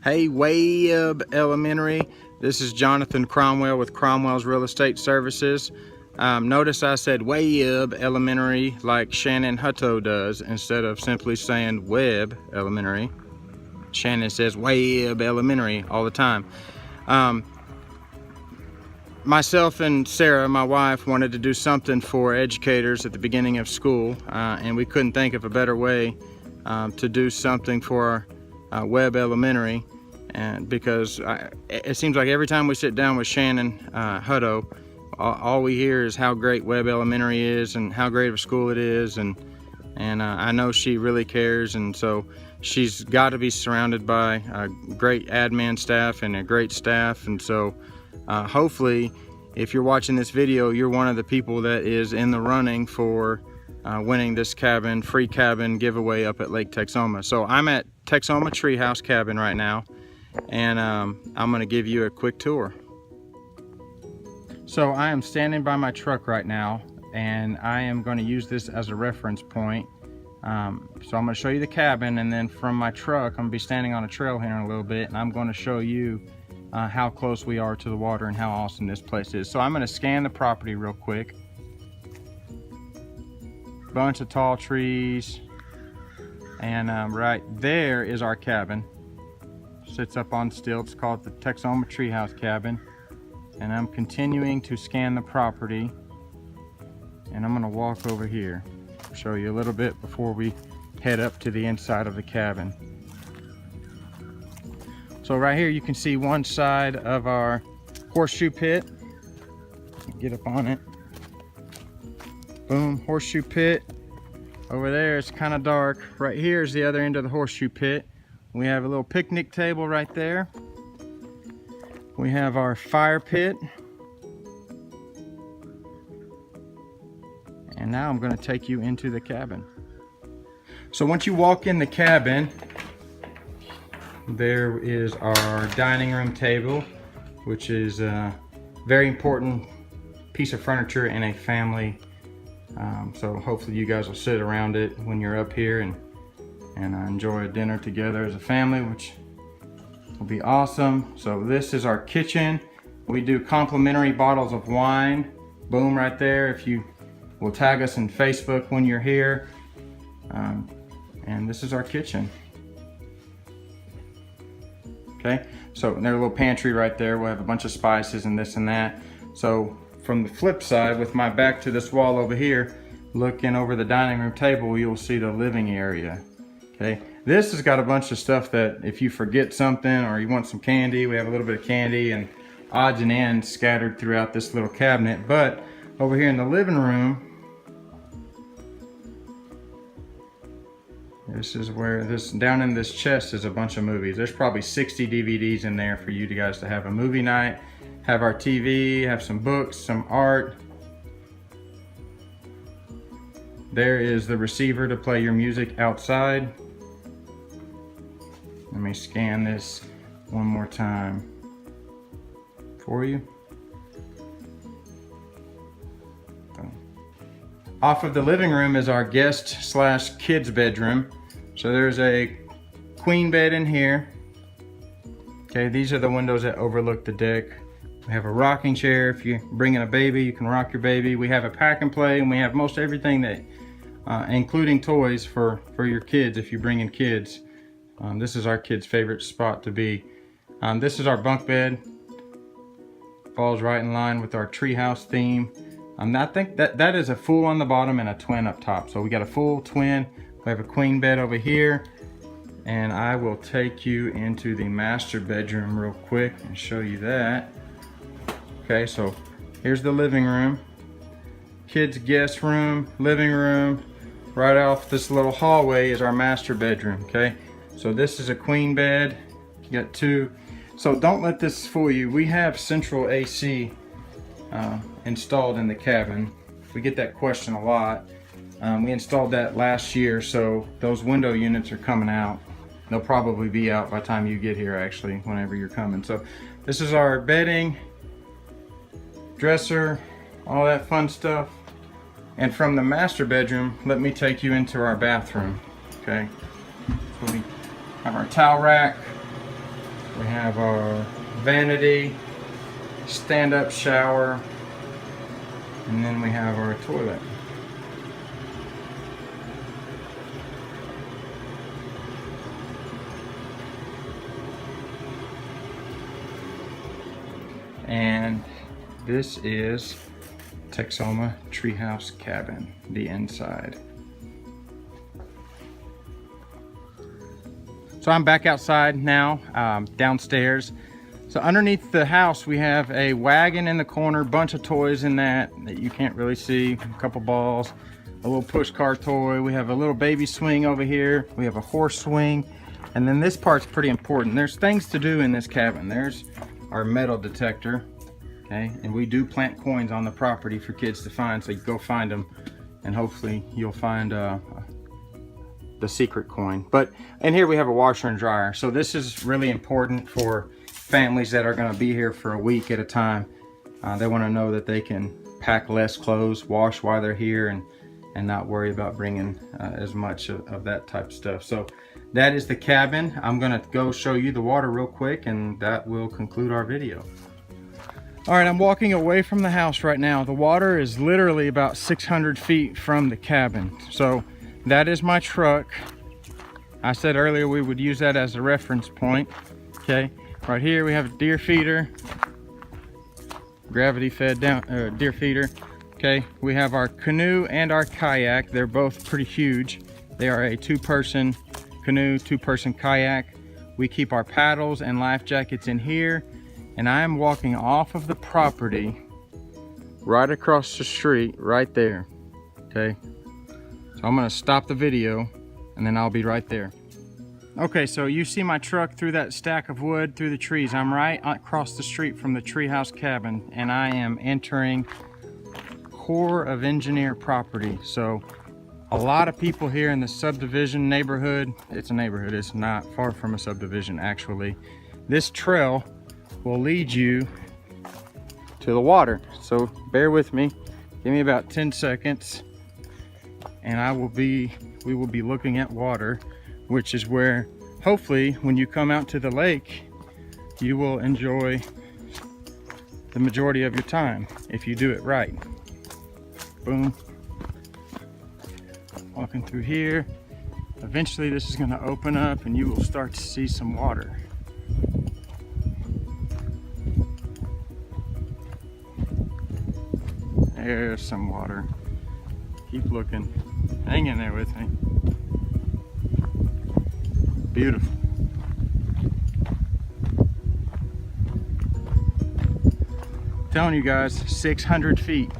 Hey, Webb Elementary. This is Jonathan Cromwell with Cromwell's Real Estate Services. Notice I said Weeyub Elementary like Shannon Hutto does instead of simply saying Webb Elementary. Shannon says Weeyub Elementary all the time. Myself and Sarah, my wife, wanted to do something for educators at the beginning of school, and we couldn't think of a better way to do something for Webb Elementary. And because it seems like every time we sit down with Shannon Hutto, all we hear is how great Webb Elementary is and how great of a school it is, and I know she really cares, and so she's got to be surrounded by a great admin staff and a great staff. And so hopefully, if you're watching this video, you're one of the people that is in the running for winning this free cabin giveaway up at Lake Texoma. So I'm at Texoma Treehouse Cabin right now, and I'm going to give you a quick tour. So I am standing by my truck right now, and I am going to use this as a reference point. So I'm going to show you the cabin, and then from my truck I'm going to be standing on a trail here in a little bit, and I'm going to show you how close we are to the water and how awesome this place is. So I'm going to scan the property real quick. Bunch of tall trees, and right there is our cabin. Sits up on stilts, called the Texoma Treehouse Cabin. And I'm continuing to scan the property, and I'm going to walk over here, show you a little bit before we head up to the inside of the cabin. So right here you can see one side of our horseshoe pit. Get up on it. Boom, horseshoe pit. Over there it's kind of dark. Right here is the other end of the horseshoe pit. We have a little picnic table right there. We have our fire pit. And now I'm going to take you into the cabin. So once you walk in the cabin, there is our dining room table, which is a very important piece of furniture in a family. So hopefully you guys will sit around it when you're up here and enjoy a dinner together as a family, which will be awesome. So this is our kitchen. We do complimentary bottles of wine. Boom, right there. If you will tag us in Facebook when you're here. And this is our kitchen. Okay, so there's a little pantry right there. We'll have a bunch of spices and this and that. So from the flip side, with my back to this wall over here, looking over the dining room table, you'll see the living area. Okay, this has got a bunch of stuff that if you forget something or you want some candy, we have a little bit of candy and odds and ends scattered throughout this little cabinet. But over here in the living room, this is where down in this chest is a bunch of movies. There's probably 60 DVDs in there for you guys to have a movie night, have our TV, have some books, some art. There is the receiver to play your music outside. Let me scan this one more time for you. Off of the living room is our guest/kids bedroom. So there's a queen bed in here. Okay, these are the windows that overlook the deck. We have a rocking chair. If you're bringing a baby, you can rock your baby. We have a pack and play, and we have most everything that, including toys for your kids if you bring in kids. This is our kids' favorite spot to be. This is our bunk bed. Falls right in line with our treehouse theme. I think that is a full on the bottom and a twin up top. So we got a full twin. We have a queen bed over here. And I will take you into the master bedroom real quick and show you that. Okay, so here's the living room. Kids' guest room, living room. Right off this little hallway is our master bedroom, okay? So this is a queen bed. You got two. So don't let this fool you. We have central AC installed in the cabin. We get that question a lot. We installed that last year, so those window units are coming out. They'll probably be out by the time you get here, actually, whenever you're coming. So this is our bedding, dresser, all that fun stuff. And from the master bedroom, let me take you into our bathroom, okay? So we have our towel rack, We have our vanity, stand-up shower, and then we have our toilet. And this is Texoma Treehouse Cabin, the inside. So I'm back outside now, downstairs. So underneath the house, we have a wagon in the corner, bunch of toys in that you can't really see, a couple balls, a little push car toy. We have a little baby swing over here. We have a horse swing. And then this part's pretty important. There's things to do in this cabin. There's our metal detector, okay? And we do plant coins on the property for kids to find, so you go find them and hopefully you'll find the secret coin. But in here we have a washer and dryer. So this is really important for families that are gonna be here for a week at a time. They wanna know that they can pack less clothes, wash while they're here, and not worry about bringing as much of that type of stuff. So that is the cabin. I'm gonna go show you the water real quick, and that will conclude our video. All right, I'm walking away from the house right now. The water is literally about 600 feet from the cabin. So that is my truck. I said earlier we would use that as a reference point. Okay, right here we have a deer feeder, gravity fed down deer feeder. Okay, we have our canoe and our kayak. They're both pretty huge. They are a 2-person canoe, 2-person kayak. We keep our paddles and life jackets in here, and I am walking off of the property right across the street right there. Okay, so I'm gonna stop the video and then I'll be right there. Okay, so you see my truck through that stack of wood, through the trees. I'm right across the street from the treehouse cabin, and I am entering Corps of Engineer property. So a lot of people here in the subdivision neighborhood. It's a neighborhood, it's not far from a subdivision actually. This trail will lead you to the water. So bear with me, give me about 10 seconds and we will be looking at water, which is where hopefully when you come out to the lake, you will enjoy the majority of your time if you do it right. Boom. Walking through here. Eventually this is going to open up and you will start to see some water. There's some water. Keep looking. Hang in there with me. Beautiful. Telling you guys, 600 feet.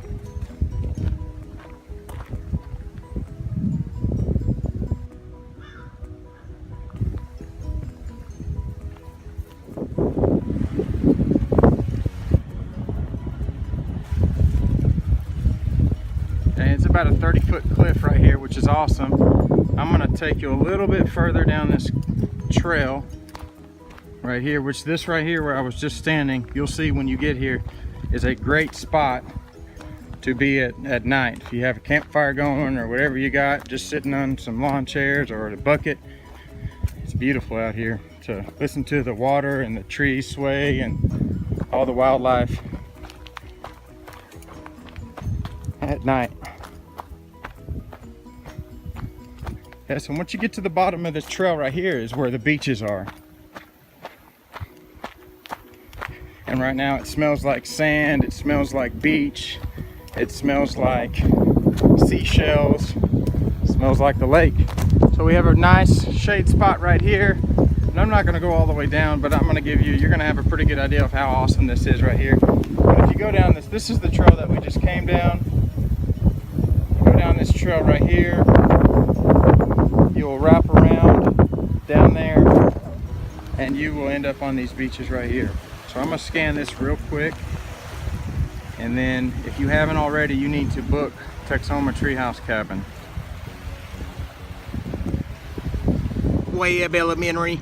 It's about a 30-foot cliff right here, which is awesome. I'm gonna take you a little bit further down this trail right here, which this right here where I was just standing, you'll see when you get here, is a great spot to be at night. If you have a campfire going or whatever you got, just sitting on some lawn chairs or a bucket. It's beautiful out here to listen to the water and the trees sway and all the wildlife at night. Yeah, so once you get to the bottom of this trail right here is where the beaches are. And right now it smells like sand, it smells like beach, it smells like seashells, it smells like the lake. So we have a nice shade spot right here. And I'm not gonna go all the way down, but I'm gonna give you, you're gonna have a pretty good idea of how awesome this is right here. But if you go down this is the trail that we just came down. Go down this trail right here. You'll wrap around down there and you will end up on these beaches right here. So I'm gonna scan this real quick, and then if you haven't already, you need to book Texoma Treehouse Cabin. Webb Elementary.